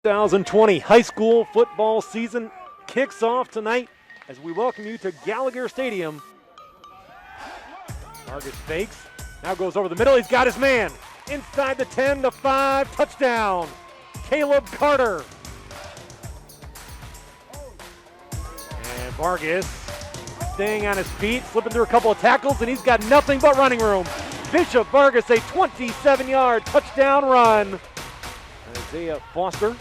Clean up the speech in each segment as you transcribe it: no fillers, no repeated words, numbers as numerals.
2020 high school football season kicks off tonight as we welcome you to Gallagher Stadium. Vargas fakes, now goes over the middle, he's got his man. Inside the 10 to 5, touchdown, Caleb Carter. And Vargas staying on his feet, slipping through a couple of tackles, and he's got nothing but running room. Bishop Vargas, a 27-yard touchdown run. Isaiah Foster.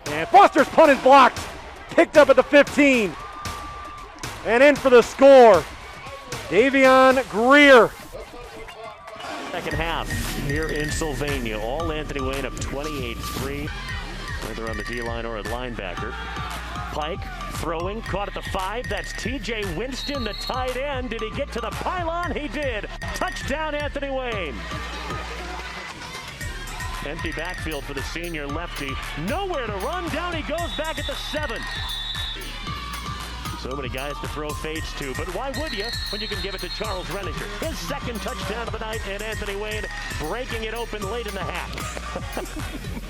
And Foster's punt is blocked. Picked up at the 15. And in for the score, Davion Greer. Second half here in Sylvania. All Anthony Wayne up 28-3. Whether on the D-line or at linebacker. Pike throwing, caught at the 5. That's TJ Winston, the tight end. Did he get to the pylon? He did. Touchdown, Anthony Wayne. Empty backfield for the senior lefty. Nowhere to run. Down he goes back at the 7. So many guys to throw fades to, but why would you when you can give it to Charles Renninger? His second touchdown of the night, and Anthony Wayne breaking it open late in the half.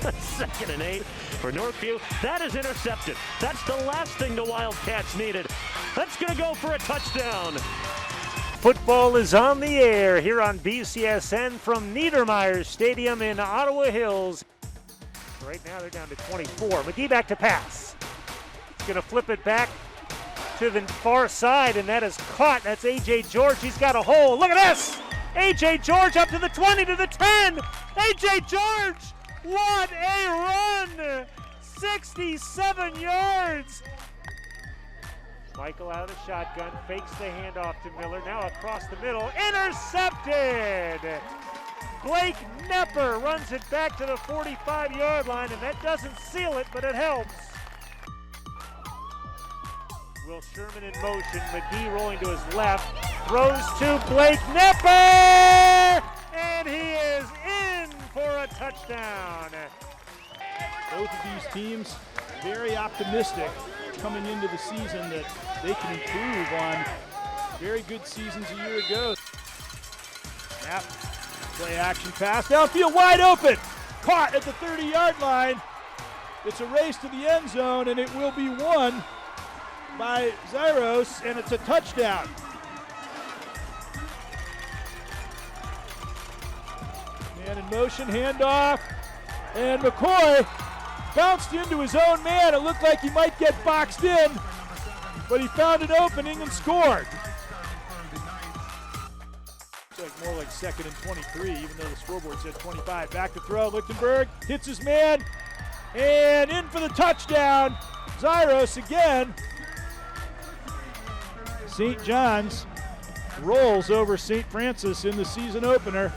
2nd and 8 for Northview. That is intercepted. That's the last thing the Wildcats needed. That's going to go for a touchdown. Football is on the air here on BCSN from Niedermeyer Stadium in Ottawa Hills. Right now they're down to 24. McGee back to pass. He's going to flip it back to the far side, and that is caught. That's A.J. George. He's got a hole. Look at this. A.J. George up to the 20, to the 10. A.J. George, what a run. 67 yards. Michael out of the shotgun, fakes the handoff to Miller, now across the middle, intercepted! Blake Nepper runs it back to the 45-yard line, and that doesn't seal it, but it helps. Will Sherman in motion, McGee rolling to his left, throws to Blake Nepper, and he is in for a touchdown. Both of these teams very optimistic coming into the season that they can improve on very good seasons a year ago. Snap, play action pass, downfield wide open, caught at the 30-yard line. It's a race to the end zone, and it will be won by Zyros, and it's a touchdown. Man in motion, handoff, and McCoy bounced into his own man. It looked like he might get boxed in, but he found an opening and scored. It's more like 2nd and 23, even though the scoreboard said 25. Back to throw, Lichtenberg hits his man, and in for the touchdown. Zyros again. St. John's rolls over St. Francis in the season opener.